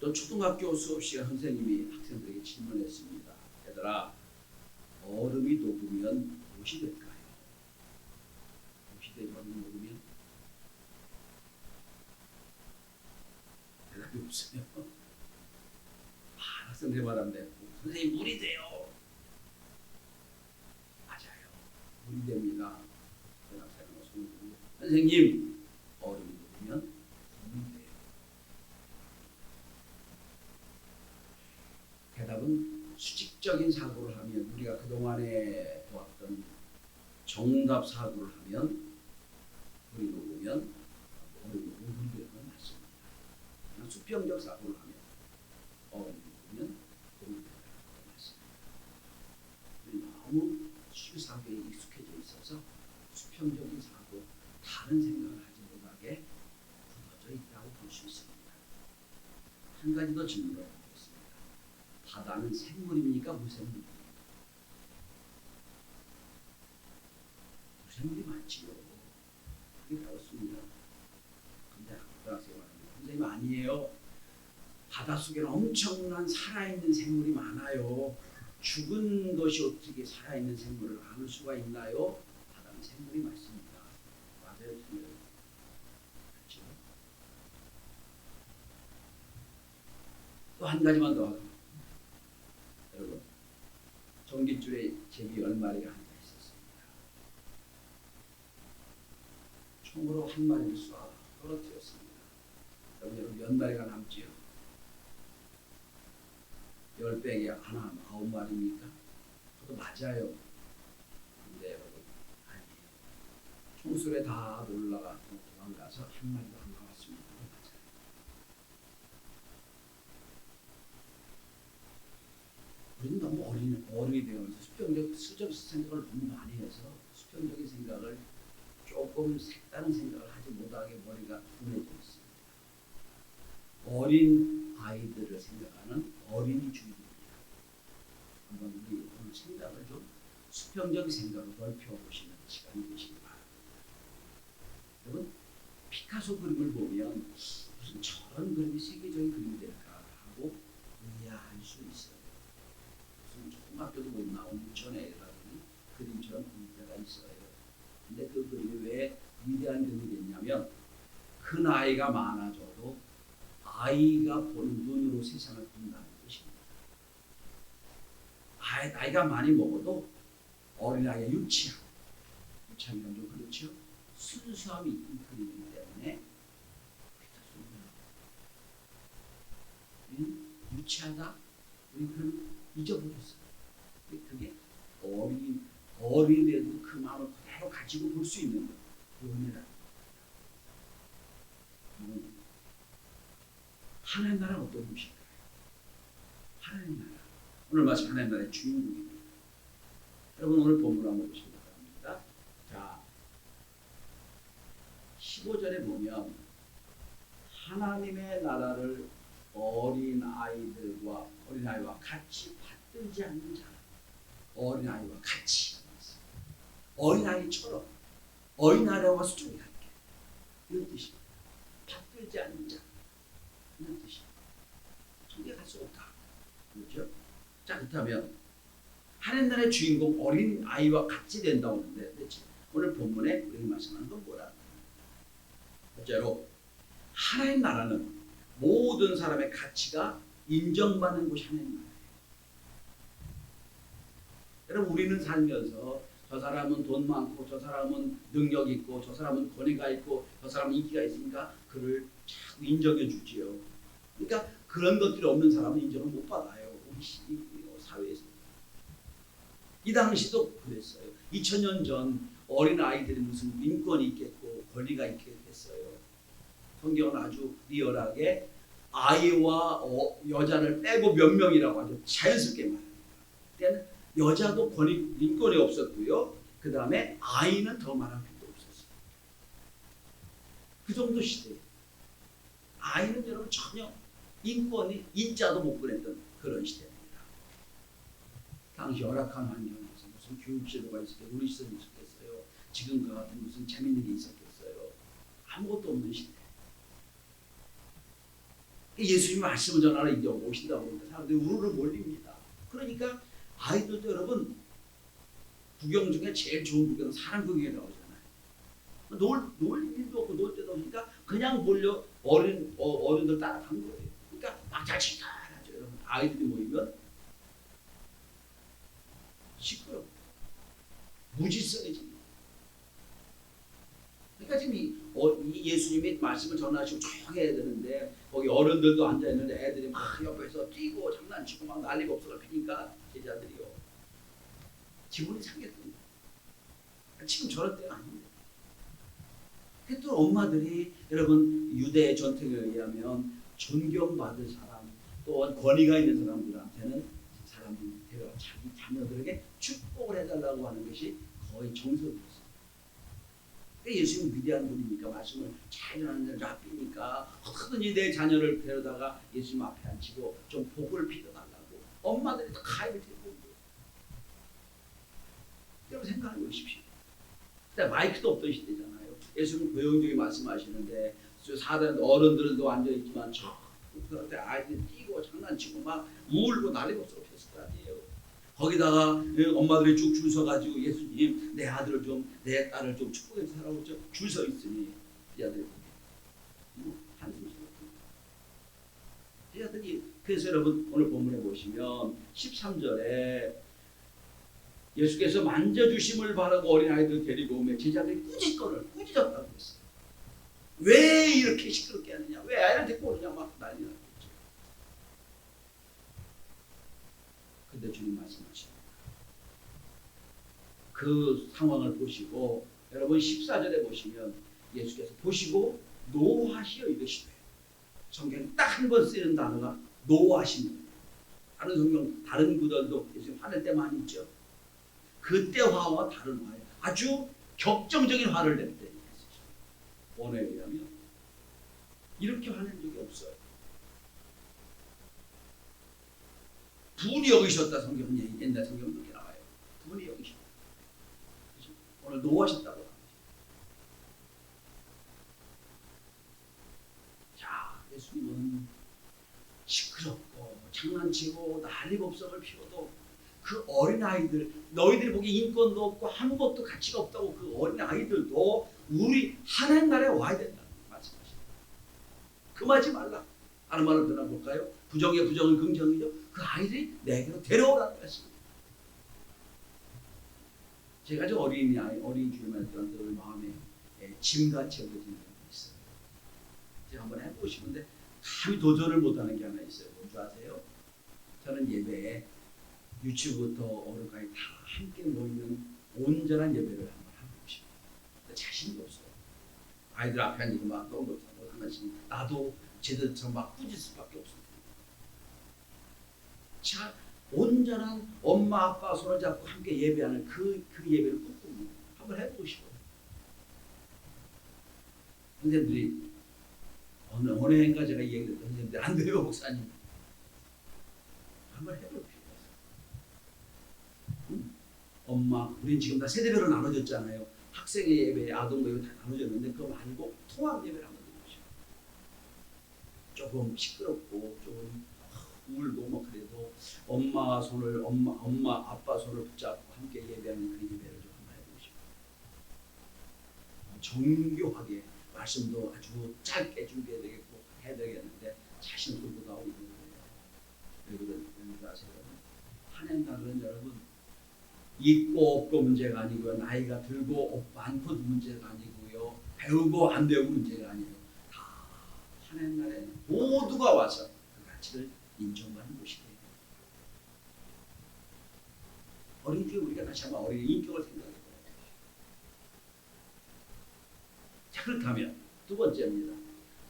어떤 초등학교 수업 시간 선생님이 학생들에게 질문했습니다. 얘들아, 얼음이 녹으면 무엇이 될까요? 무엇이 되면 얼음이 녹으면? 대답이 없어요. 학생들이 말하는데 선생님 물이 돼요. 맞아요. 물이 됩니다. 선생님, 얼음이 녹으면 물이 돼요. 대답은 수직적인 사고를 하면, 우리가 그동안에 보았던 정답 사고를 하면 물이 녹으면 얼음이 녹으면 물이 되는 건 맞습니다. 그러나 수평적 사고를 하면 얼음이 녹으면 물이 되는 건 맞습니다. 너무 수사고에 익숙해져 있어서 수평적인 사고, 다른 생각을 하지 못하게 굳어져 있다고 볼 수 있습니다. 한 가지 더 질문을 드리겠습니다. 바다는 생물입니까? 무생물입니까? 무생물이 맞지요. 그게 그렇습니다. 근데 고등학생이 말합니다. 선생님 아니에요. 바닷속에는 엄청난 살아있는 생물이 많아요. 죽은 것이 어떻게 살아있는 생물을 아는 수가 있나요? 바다는 생물이 맞습니다. 맞아요. 그렇죠? 또 한 가지만 더 하겠습니다. 여러분, 전깃줄에 제비 10마리가 앉아 있었습니다. 총으로 한 마리를 쏴 떨어뜨렸습니다. 여러분 몇 마리가 남지요? 10배기 하나 9마리입니까? 그것도 맞아요. 근데 여러분 아니에요. 총술에 다 도망가서 한 마리도 안 나왔습니다. 맞아요. 우리는 너무 어른이 되면서 수적 생각을 너무 많이 해서 수평적인 생각을, 조금 색다른 생각을 하지 못하게 머리가 둔해져 있습니다. 어린 아이들을 생각하는 어린이주의입니다. 한번 우리 오늘 생각을 좀 수평적인 생각으로 넓혀보시는 시간이 되시기 바랍니다. 여러분, 피카소 그림을 보면 무슨 저런 그림이 세계적인 그림이 될까 하고 의아할 수 있어요. 무슨 초등학교도 못 나온 유치원애라더니 그림처럼 그릴 때가 있어요. 근데 그 그림이 왜 위대한 그림이 됐냐면, 큰 아이가 많아져도 아이가 보는 눈으로 세상을 본다는 것입니다. 나이가 많이 먹어도 어린아이가 유치함이란 좀 그렇죠. 순수함이 있는 그림이기 때문에 유치하다, 우리 그럼 잊어버렸어요. 그게 어린애도 그 마음을 그대로 가지고 볼 수 있는 거예요. 은혜라. 하나님 나라는 어떤 것일까요? 하나님 나라. 오늘 말씀 하나님 나라의 주인공입니다. 여러분 오늘 본문을 한번 보시기 바랍니다. 자, 15절에 보면 하나님의 나라를 어린아이와 같이 받들지 않는 자, 어린아이와 같이, 어린아이처럼 어린아이와 수준이 같게, 이런 뜻입니다. 받들지 않는 자, 이런 뜻입니다. 천국에 갈 수 없다. 그렇죠? 자, 그렇다면 하나님 나라의 주인공 어린아이와 같이 된다고 하는데, 그렇지? 오늘 본문에 우리가 말씀하는 건 뭐라? 첫째로 하나님 나라는 모든 사람의 가치가 인정받는 곳이 하나님 나라예요. 여러분, 우리는 살면서 저 사람은 돈 많고, 저 사람은 능력 있고, 저 사람은 권위가 있고, 저 사람은 인기가 있으니까 그를 자꾸 인정해 주지요. 그러니까 그런 것들이 없는 사람은 인정을 못 받아요. 우리 사회에서. 이 당시도 그랬어요. 2000년 전 어린아이들이 무슨 인권이 있겠고 권리가 있겠어요. 성경은 아주 리얼하게 아이와 여자를 빼고 몇 명이라고 아주 자연스럽게 말합니다. 그때는 여자도 인권이 없었고요. 그 다음에 아이는 더 말할 필요도 없었어요. 그 정도 시대에 아이는 여러분 전혀 인자도 못 보냈던 그런 시대입니다. 당시 열악한 환경에서 무슨 교육제도가 있었겠어요? 우리 시대는 있었겠어요? 지금과 같은 무슨 재밌는 게 있었겠어요? 아무것도 없는 시대. 예수님 말씀을 전하러 이제 오신다고 그러니까 사람들이 우르르 몰립니다. 그러니까 아이들도 여러분 구경 중에 제일 좋은 구경은 사람 구경이 나오잖아요. 놀 일도 없고 놀 데도 없으니까 그냥 몰려 어른들 따라간 거예요. 그러니까 막 자칫 하죠. 여러분 아이들이 모이면 시끄럽고 무질서해집니다. 그러니까 지금 이 예수님이 말씀을 전하시고 조용히 해야 되는데 거기 어른들도 앉아 있는데 애들이 막 옆에서 뛰고 장난치고 막 난리가 없어서 피니까 제자들이요 기분이 상했던 거예요. 지금 저럴 때가 아닙니다. 또 엄마들이 여러분 유대 전통에 의하면 존경받을 사람 또한 권위가 있는 사람들한테는 자기 자녀들에게 축복을 해달라고 하는 것이 거의 정석이었어요. 예수님은 위대한 분이니까 말씀을 잘 전하는 rab비니까 어떻게든지 내 자녀를 데려다가 예수님 앞에 앉히고 좀 복을 빌어달라고 엄마들이 다 가입을 들고 있는 거예요. 여러분 생각해 보십시오. 그때 마이크도 없던 시대잖아요. 예수님은 고용적인 말씀하시는데 사단 어른들도 앉아있지만 그때 아이들이 뛰고 장난치고 막 울고 난리가 없었을 거 아니에요. 거기다가 엄마들이 쭉 줄 서가지고 예수님 내 아들을 좀 내 딸을 좀 축복해 주라고 줄 서 있으니 제자들이 한숨 쉬었습니다. 제자들이 그래서 여러분 오늘 본문에 보시면 13절에 예수께서 만져주심을 바라고 어린아이들 데리고 오면 제자들이 꾸짖었다고 했어요. 왜 이렇게 시끄럽게 하느냐, 왜 아이를 데리고 오느냐 막 난리 났겠죠. 근데 주님 말씀하십니다. 그 상황을 보시고 여러분 14절에 보시면 예수께서 보시고 노하시어 이르시되 성경에 딱 한 번 쓰이는 단어가 노하시는 거예요. 다른 성경 다른 구절도 예수님 화낼 때 많이 있죠. 그때 화와 다른 화예요. 아주 격정적인 화를 낼 때. 원어에 의하면 이렇게 화낸 적이 없어요. 분이 여기셨다 성경은 옛날 성경은 그렇게 나와요. 분이 여기셨다. 그렇죠? 오늘 노하셨다고 합니다. 자, 예수님은 시끄럽고 장난치고 난리법석을 피워도 그 어린아이들 너희들이 보기에 인권도 없고 아무것도 가치가 없다고 그 어린아이들도 우리 하나님나라에 와야 된다는 말씀하십니다. 금하지 말라. 다른 말로 변화볼까요? 부정의 부정은 긍정이죠. 그 아이들이 내게로 데려오라는 말씀입니다. 제가 저 어린 주님한테 늘 마음에 짐같이 여겨지는 게 있어요. 제가 한번 해보시는데 감히 도전을 못하는 게 하나 있어요. 뭔지 아세요? 저는 예배에 유치부부터 어른까지 다 함께 모이는 온전한 예배를 한번 하고 싶어요. 자신이 없어요. 아이들 앞에 앉고 막 너무 하나씩 나도 쟤들처럼 막 꾸짖을 수밖에 없어요. 자, 온전한 엄마 아빠 손을 잡고 함께 예배하는 그 예배를 꿈꿉니다. 한번 해보고 싶어요. 선생님들이 어느 해인가 제가 얘기를 했던 선생님들 안 돼요 목사님. 한번 해볼 필요가 있어요. 엄마, 우린 지금 다 세대별로 나눠졌잖아요. 학생의 예배, 아동도 이거 다 나눠졌는데 그거 말고 통합 예배를 한번 해보시죠. 조금 시끄럽고 조금 울고 뭐 그래도 엄마 아빠 손을 붙잡고 함께 예배하는 그 예배를 좀 한번 해보시죠. 정교하게 말씀도 아주 짧게 준비해야 되겠고 해야 되겠는데 자신 끌고 나오는 거예요. 여러분 아세요? 한양가는 여러분 있고 없고 문제가 아니고요. 나이가 들고 많고 문제가 아니고요. 배우고 안 배우고 문제가 아니에요. 다 한양날에 모두가 와서 그 가치를 인정받는 곳이에요. 어린 중에 우리가 다시 한번 어린이 인격을 생각해봐야 돼요. 자, 그렇다면 두 번째입니다.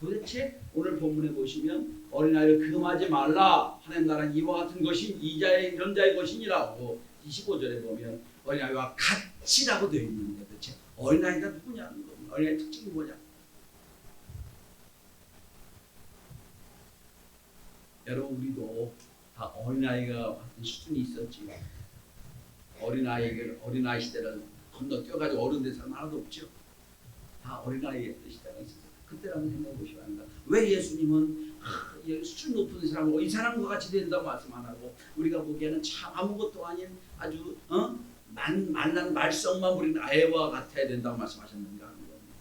도대체 오늘 본문에 보시면 어린아이를 금하지 말라 하는 나라는 이와 같은 것이 이런 자의 것이니라고 25절에 보면 어린아이와 같이라고 되어 있는데 도대체 어린아이가 누구냐는 겁니다. 어린아이의 특징이 뭐냐? 여러분 우리도 다 어린아이가 같은 수준이 있었지요. 어린아이 시대를 건너뛰어가지고 어른 된 사람 하나도 없죠. 다 어린아이의 시대가 있었어요. 그때라면 생각해 보시기 바랍니다. 왜 예수님은 수준 높은 사람하고 이 사람과 같이 된다고 말씀 안 하고 우리가 보기에는 참 아무것도 아닌 아주 말란 말썽만 부리는 아이와 같아야 된다고 말씀하셨는가 하는 겁니다.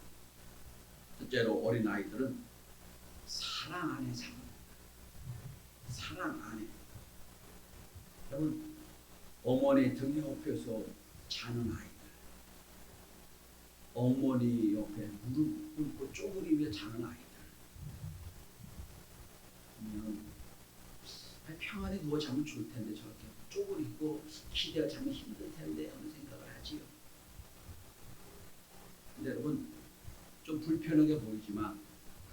첫째로 어린 아이들은 사랑 안에 사는 사랑 안에. 여러분 어머니 등 옆에서 자는 아이들, 어머니 옆에 무릎 꿇고 쪼그리 위에 자는 아이들 보면 평안히 누워 자면 좋을 텐데 저렇게 쪼그리고 기대어 자면 힘들 텐데 하는 생각을 하지요. 근데 여러분 좀 불편하게 보이지만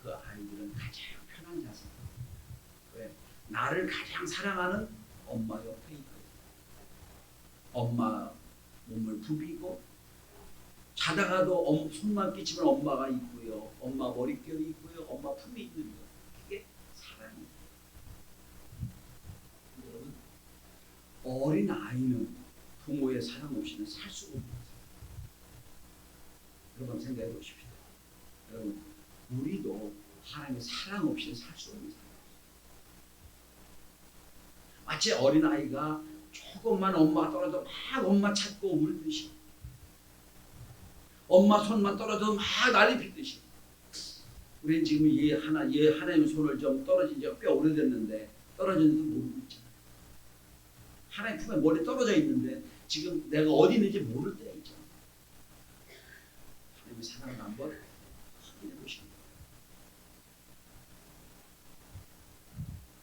그 아이들은 가장 편한 자세. 왜? 나를 가장 사랑하는 엄마 옆에 있거든요. 엄마 몸을 부비고 자다가도 손만 끼치면 엄마가 있고요. 엄마 머릿결이 있고요. 엄마 품에 있는 거. 그게 사랑이에요. 여러분 어린 아이는 부모의 사랑 없이는 살 수가 없어요. 여러분 생각해 보십시오. 여러분 우리도 하나님의 사랑 없이는 살 수 없는 사람. 마치 어린 아이가 조금만 엄마가 떨어져 막 엄마 찾고 울듯이, 엄마 손만 떨어져도 막 난리 피듯이. 우리는 지금 얘 하나님의 손을 좀 떨어진 지가 꽤 오래됐는데 떨어졌는지 모르고 있잖아요. 하나님 품에 머리 떨어져 있는데 지금 내가 어디 있는지 모를 때가 있잖아요. 하나님의 사랑을 한번 확인해 보시는 거예요.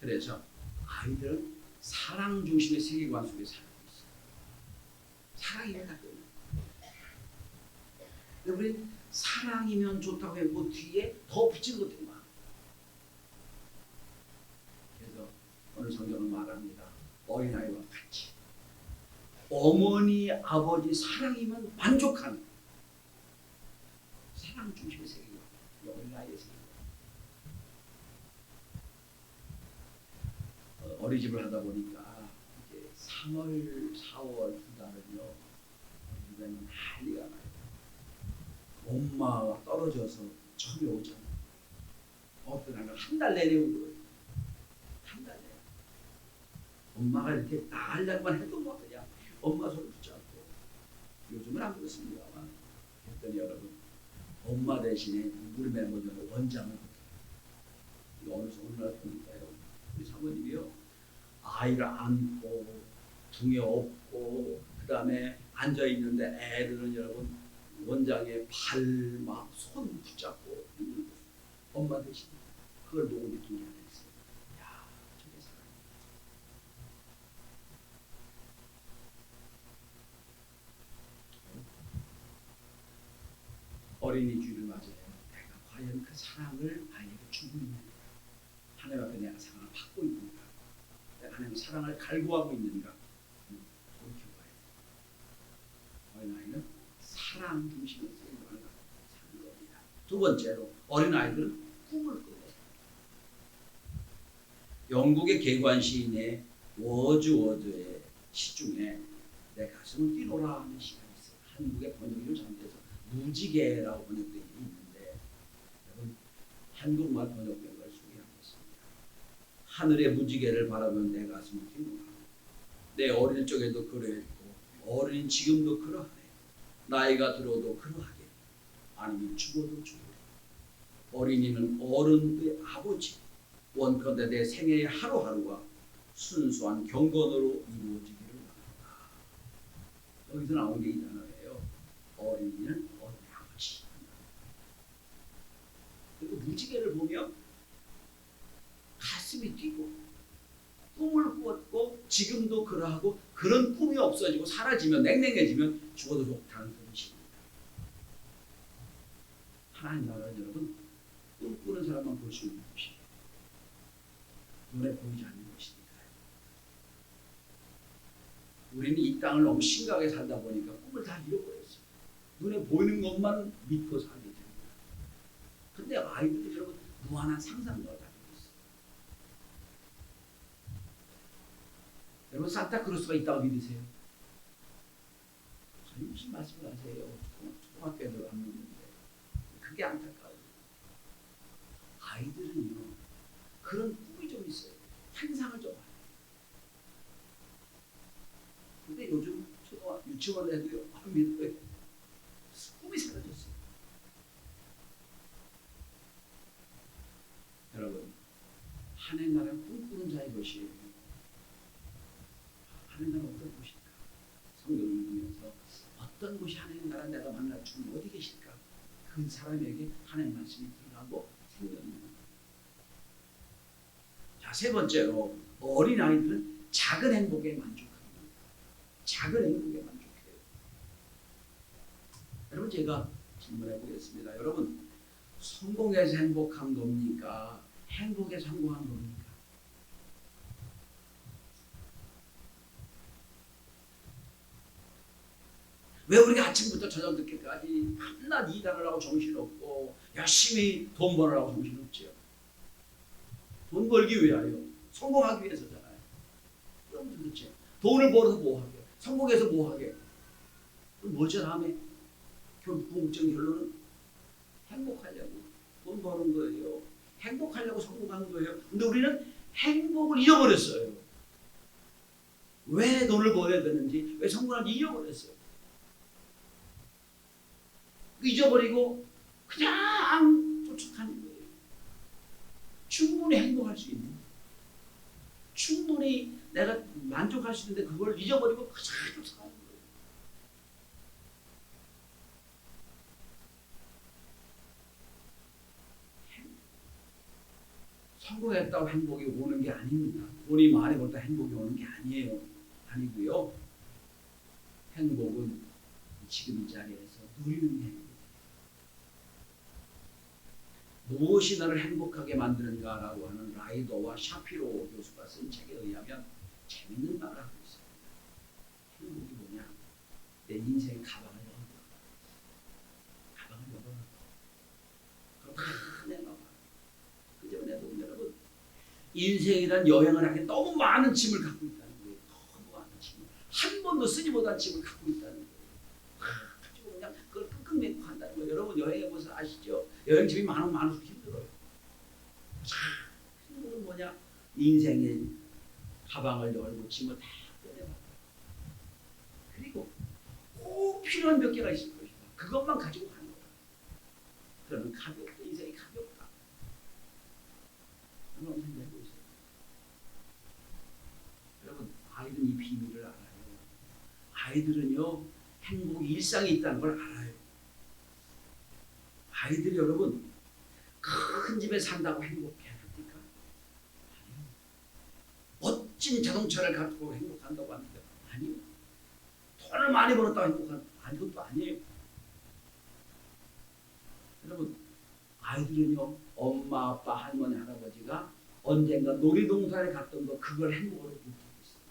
그래서 아이들은 사랑 중심의 세계관 속에 살고 있어요. 사랑이면 다 끝나요. 우리 사랑이면 좋다고 해고 뒤에 더 붙이는 것들이 많아요. 그래서 오늘 성경은 말합니다. 어린아이와 같이 어머니 아버지 사랑이면 만족하는 사랑 중심의 세계관, 어린아이의 세계관. 어린이집을 하다 보니까 이제 3월, 4월 두 달은요, 우리는 난리가 나요. 엄마가 떨어져서 처음에 오잖아요. 어떤 애가 한 달 내내 울어요. 한 달 내내. 엄마가 이렇게 나가려고만 해도 뭐 그냥 엄마 손을 붙잡고, 요즘은 안 그렇습니다만, 그랬더니 여러분, 엄마 대신에 우리 멤버들은 원장을 이거 어느 날 보니까요, 우리 사모님이요, 아이를 안고 등에 업고 그 다음에 앉아 있는데 애들은 여러분 원장의 발 막 손 붙잡고 있는 거예요. 엄마 대신 그걸 보고 느낀 게 하나 있어요. 야, 저게 사랑이야. 어린이 주일을 맞이해요. 내가 과연 그 사랑을 아이에게 주고 있는가? 하나님 앞에 내가 사랑을 받고 있는가? 내가 하나님의 사랑을 갈구하고 있는가? 돌이켜봐야 돼요. 어린아이는 사랑 중심의 세계관을 사는 겁니다. 두 번째로 어린아이들은 꿈을 꾸고 살아요. 영국의 개관 시인의 워즈워드의 시 중에 내 가슴을 뛰노라 하는 시가 있어요. 한국의 번역이 좀 잘못돼서 무지개라고 번역되어 있는데, 여러분 한국말 번역된 걸 소개하겠습니다. 하늘의 무지개를 바라보면 내 가슴을 뛰노라. 내 어릴 적에도 그러했고 어린 지금도 그러하네. 나이가 들어도 그러하게. 아니면 죽어도 죽으리. 어린이는 어른의 아버지. 원컨대 내 생애의 하루하루가 순수한 경건으로 이루어지기를 바란다. 여기서 나온 게 이 단어예요. 어린이는 어른의 아버지. 그리고 무지개를 보면 가슴이 뛰고 꿈을 꾸었고 지금도 그러하고 그런 꿈이 없어지고 사라지면 냉랭해지면 죽어도 좋다는 그런 식입니다. 하나님 나라는 여러분 꿈꾸는 사람만 볼 수 있는 것이에요. 눈에 보이지 않는 것이니까요. 우리는 이 땅을 너무 심각하게 살다 보니까 꿈을 다 잃어버렸어요. 눈에 보이는 것만 믿고 살게 됩니다. 근데 아이들이 여러분 무한한 상상력을 가지고 있어요. 여러분 산타크로스가 있다고 믿으세요? 아니 무슨 말씀을 하세요? 초등학교 애들 안 믿는데. 그게 안타까워요. 아이들은요, 그 그런 꿈이 좀 있어요. 환상을 좀 봐요. 근데 요즘 유치원 애도요 안 믿어요. 꿈이 사라졌어요. 여러분, 하나님 나라 꿈꾸는 자의 것이에요. 하나님 나라 어떤 곳일까? 성경을 읽으면서 어떤 곳이 하나님 나라 내가 만날 주님 어디 계실까? 그 사람에게 하나님 말씀이 들어가고 생명이. 자, 세 번째로 어린 아이들은 작은 행복에 만족합니다. 작은 행복에 만족해요. 여러분, 제가 질문해 보겠습니다. 여러분, 성공해서 행복한 겁니까? 행복에 성공한 겁니까? 왜 우리가 아침부터 저녁 늦게까지 밤낮 일하느라고 하고 정신없고 열심히 돈 벌으라고 정신없지요? 돈 벌기 위하여, 성공하기 위해서잖아요. 그럼 도대체 돈을 벌어서 뭐 하게? 성공해서 뭐 하게? 그럼 뭐죠? 다음에 궁극적인 결론은 행복하려고 돈 버는 거예요. 행복하려고 성공한 거예요. 근데 우리는 행복을 잃어버렸어요. 왜 돈을 벌어야 되는지, 왜 성공하는지 잃어버렸어요. 잊어버리고 그냥 쫓아가는 거예요. 충분히 행복할 수 있는, 충분히 내가 만족할 수 있는데 그걸 잊어버리고 그냥 쫓아가는 거예요. 성공했다고 행복이 오는 게 아닙니다. 돈이 많이 벌다 행복이 오는 게 아니에요. 아니고요. 행복은 지금 이 자리에서 누리는 게 행복. 무엇이 나를 행복하게 만드는가라고 하는 라이더와 샤피로 교수가 쓴 책에 의하면 재밌는 말을 하고 있어요. 행복이 뭐냐? 내 인생의 가방을 열어놓고, 가방을 열어놓고, 그럼 다 내놔봐. 그저 내도 여러분, 인생이란 여행을 하기에 너무 많은 짐을 갖고 있다는 거예요. 너무 많은 짐을. 한 번도 쓰지 못한 짐을 갖고 있다는 거예요. 가지고 그냥 그걸 끙끙 메고 한다는 거예요. 여러분, 여행해 보셔서 아시죠? 여행짐이 많으면 많을수록 힘들어요. 행복은 뭐냐? 인생의 가방을 열고 짐을 다 꺼내봐. 그리고 꼭 필요한 몇 개가 있을 것이다. 그것만 가지고 가는 거야. 그러면 가볍다. 인생이 가볍다. 여러분 생각해보고 있어요. 여러분, 아이들은 이 비밀을 알아요. 아이들은요, 행복이 일상에 있다는 걸 알아요. 아이들이 여러분, 큰 집에 산다고 행복해 합니까? 아니요. 멋진 자동차를 갖고 행복한다고 합니까? 아니요. 돈을 많이 벌었다고 행복한, 아니, 그것도 아니에요. 여러분, 아이들은요, 엄마, 아빠, 할머니, 할아버지가 언젠가 놀이동산에 갔던 거, 그걸 행복으로 느끼고 있어요.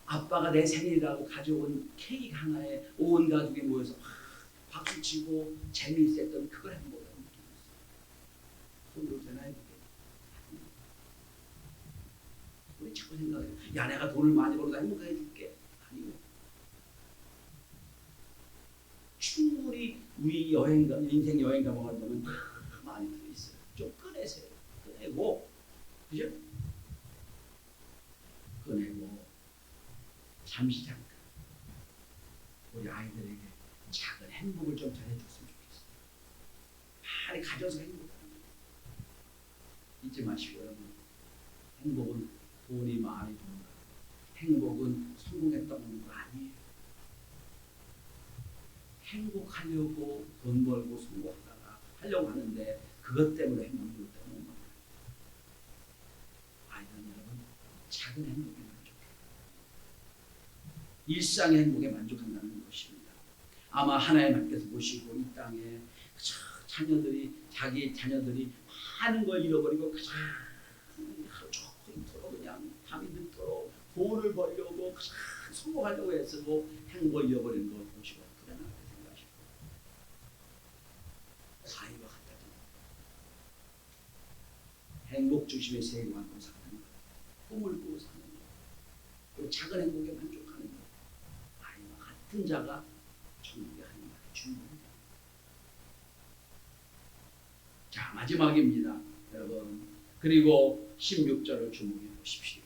아빠가 내 생일이라고 가져온 케이크 하나에 온 가족이 모여서 박수치고 재미있었던 그걸 행복으로 느끼고 있어요. 손으로 되나요? 우리 자꾸 생각해요. 야, 내가 돈을 많이 벌어서 행복하게 해줄게. 아니요. 충분히 우리 여행가, 인생 여행 가방을 보면 많이 들어있어요. 좀 꺼내세요. 꺼내고, 그죠? 꺼내고, 잠시 잠깐 우리 아이들에게 작은 행복을 좀 전해줬으면 좋겠어요. 많이 가져서 행복하는 거예요. 잊지 마시고 여러분, 행복은 돈이 많이 드는 거, 행복은 성공했다는 거 아니에요. 행복하려고 돈 벌고 성공하다가 하려고 하는데 그것 때문에 행복이 없다는 거예요. 아이들은 여러분, 작은 행복에 만족해요. 일상의 행복에 만족한다는 것입니다. 아마 하나님께서 보시고 이 땅에 자녀들이, 자기 자녀들이 많은 걸 잃어버리고 하루 종일 그냥 밤이 늦도록 돈을 벌려고 성공하려고 해서도 행복을 잃어버리는 걸 보시고 불안하게 생각하시고 사이와 같다는 행복 중심의 세계관으로 사는 것, 꿈을 꾸고 사는 것, 그리고 작은 행복에 만족하는 것, 아이와 같은 자가 천국에 하나님의 주인공이다. 자, 마지막입니다, 여러분. 그리고 16절을 주목해 보십시오.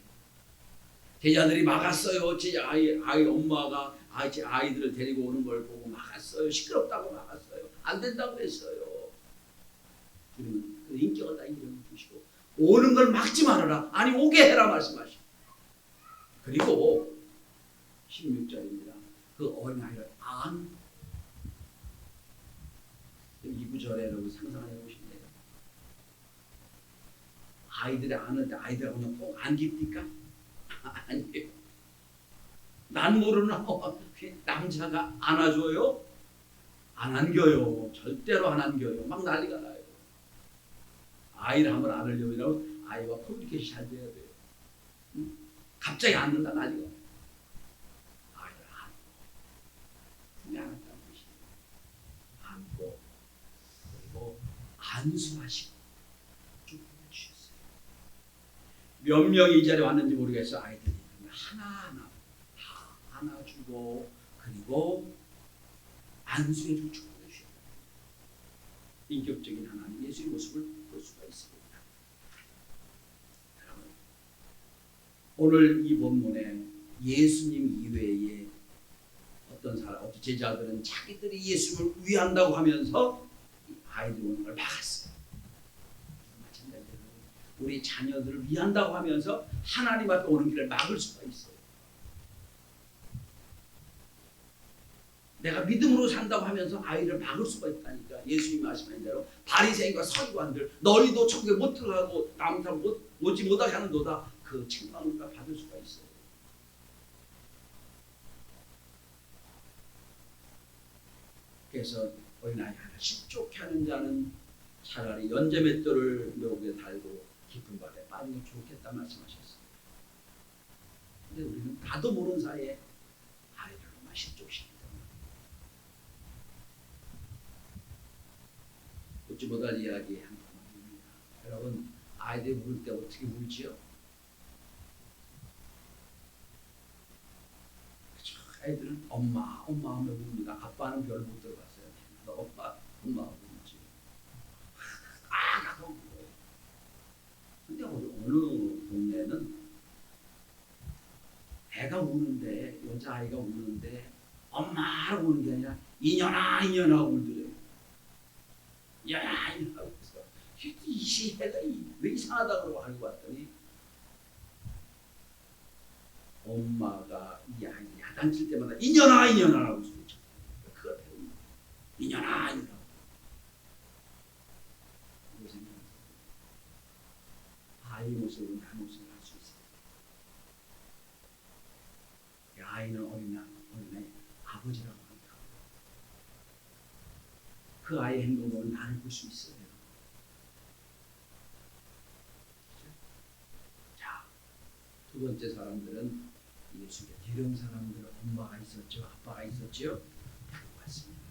제자들이 막았어요. 제 아이 엄마가 제 아이들을 데리고 오는 걸 보고 막았어요. 시끄럽다고 막았어요. 안 된다고 했어요. 주님은 그 인격을 다 인정해 주시고 오는 걸 막지 말아라. 아니 오게 해라 말씀하시고. 그리고 16절입니다. 그 어린아이를 이 구절에 여러분 상상해 보시면 돼요. 아이들이 안는데 아이들하고 그냥 꼭 안깁니까? 아니에요. 난 모르는 남자가 안아줘요? 안 안겨요. 절대로 안 안겨요. 막 난리가 나요. 아이를 한번 안으려면 아이와 커뮤니케이션이 잘 돼야 돼요. 갑자기 안는다 난리가 나요. 아이를 안고 품에 안았다는 것이에요. 안고 그리고 안수하시고 좀 보내주셨어요. 몇 명이 이 자리에 왔는지 모르겠어요. 아이들이 하나하나 다 안아주고 그리고 안수해주고 축복해주셔요. 인격적인 하나님 예수의 모습을 볼 수가 있습니다. 여러분, 오늘 이 본문에 예수님 이외에 어떤 제자들은 자기들이 예수님을 위한다고 하면서 아이들 오는 걸 막았어요. 마찬가지로 우리 자녀들을 위한다고 하면서 하나님 앞에 오는 길을 막을 수가 있어요. 내가 믿음으로 산다고 하면서 아이를 막을 수가 있다니까. 예수님이 말씀하신 대로 바리새인과 서기관들 너희도 천국에 못 들어가고 남은 사람 오지 못하게 하는도다. 그 책망을 받을 수가 있어요. 그래서 어린아이 하나 십족해 하는 자는 차라리 연제맷돌을 묘에 달고 깊은 바다에 빠지는 게 좋겠다 말씀하셨어요. 근데 우리는 나도 모르는 사이에 아이를 정말 십족시킵니다. 웃지 못할 이야기 한 번입니다. 여러분, 아이들이 울 때 어떻게 울지요? 아이들은 엄마 하면 웁니다. 아빠는 별 못 들어봤어요. 엄마 하고 울지. 가서 울어요. 근데 어느 동네는 애가 우는데 여자아이가 우는데 엄마라고 우는 게 아니라 이년아 울더래요. 야 이러고 있어. 이 시애가 왜 이상하다 그러고 알고 봤더니 엄마가 이 아이 야단칠 때마다 이년아라고 소리쳐. 그걸 배우는 거예요. 이년아. 아이 모습은 나 모습을 알 수 있어요. 아이는 어린아이 아버지라고 합니다. 그 아이의 행동으로 나를 볼 수 있어요. 자, 두 번째 사람들은 예수께 데려온 사람들은 엄마가 있었죠, 아빠가 있었죠. 데려왔습니다.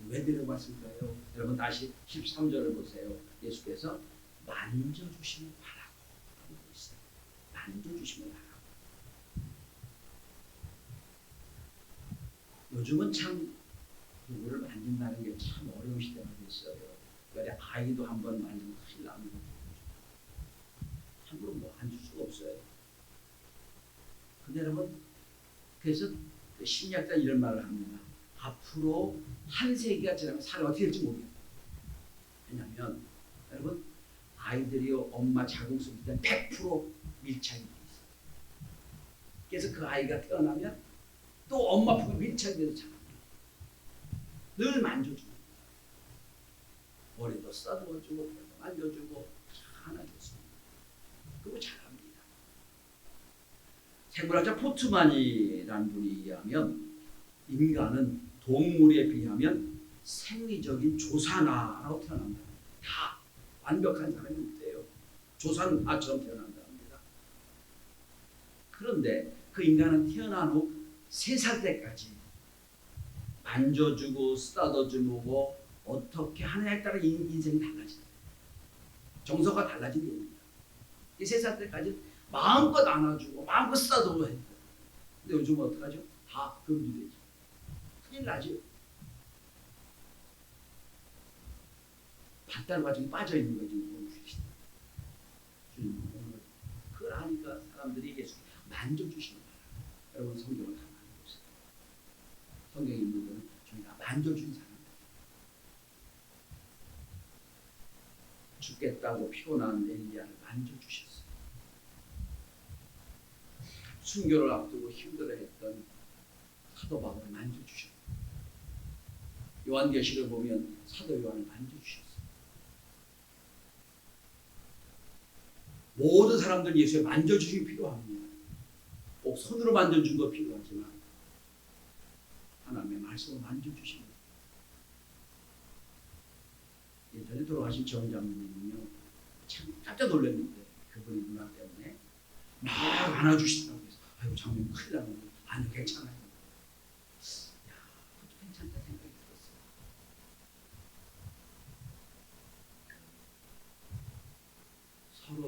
왜 데려왔을까요? 여러분 다시 13절을 보세요. 예수께서 만져주시면 바라고 하고 있어요. 만져주시면 바라고. 요즘은 참 누구를 만진다는 게 참 어려운 시대가 됐어요. 그래 아이도 한번 만지면 큰일 납니다. 함부로 뭐 만질 수가 없어요. 근데 여러분, 그래서 심리학자 이런 말을 합니다. 앞으로 한 세기가 지나면 사람이 어떻게 될지 모르겠어요. 왜냐하면 여러분, 아이들이 엄마 자궁속일 때 100% 밀착이 돼 있어요. 그래서 그 아이가 태어나면 또 엄마 품에 밀착이 돼서 자랍니다. 늘 만져주고 머리도 쓰다듬어주고 만져주고 안아줬습니다. 그리고 자랍니다. 생물학자 포트만이라는 분이 이야기하면 인간은 동물에 비하면 생리적인 조사나라고 태어난다. 다 완벽한 사람이 없대요. 조사나처럼 태어난다 합니다. 그런데 그 인간은 태어난 후 3살 때까지 만져주고 쓰다듬어주고 어떻게 하느냐에 따라 인생이 달라진다. 정서가 달라지는 겁니다. 이 3살 때까지 마음껏 안아주고 마음껏 쓰다듬어 했다. 근데 요즘은 어떡하죠? 다 금지되죠. 큰일 나죠. 발달 과정에 빠져 있는 거지 뭐 주시다. 주님 오늘 그걸 하니까 사람들이 예수 만져주시는 거예요. 여러분 성경을 다 만져보세요. 성경에 있는 거는 저희가 만져준 사람. 죽겠다고 피곤한 엘리야를 만져주셨어요. 순교를 앞두고 힘들어했던 사도 바울을 만져주셨어요. 요한계시를 보면 사도 요한을 만져주셨어요. 모든 사람들 예수의 만져주심이 필요합니다. 꼭 손으로 만져준 거 필요하지만 하나님의 말씀을 만져주십니다. 예전에 돌아가신 정장님은요 참 깜짝 놀랐는데 그분이 누나 때문에 막 안아주시더라고요. 아이고 장모님 큰일 나는데 아니 괜찮아요. 야 그것도 괜찮다 생각이 들었어요.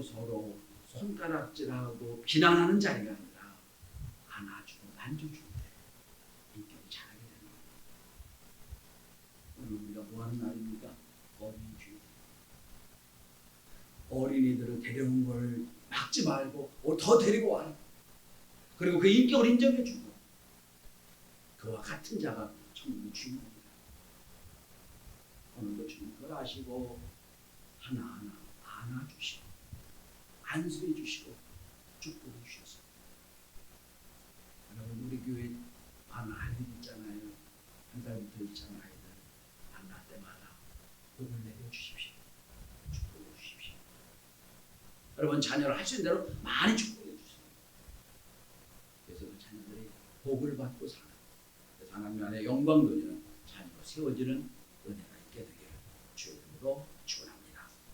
서로 손가락질하고 비난하는 자리가 아니라 안아주고 만져줄 때 인격이 자라게 되는 거예요. 오늘 우리가 뭐 하는 날입니까? 어린이 주일. 어린이들을 데려온 걸 막지 말고 더 데리고 와라. 그리고 그 인격을 인정해 주고 그와 같은 자가 천국의 주인공이다. 오늘도 주님 그걸 아시고 하나하나 안아주시고 안수해 주시고 축복해 주셔서 여러분 우리 교회 아는 아이들 있잖아요. 한 살부터 있잖아요. 아이들 만날 때마다 복을 내려주십시오. 축복해 주십시오. 여러분 자녀를 할 수 있는 대로 많이 축복해 주세요. 그래서 그 자녀들이 복을 받고 사는 그래서 하나님 안에 영광 돌리는 자녀로 세워지는 은혜가 있게 되기를 주의 이름으로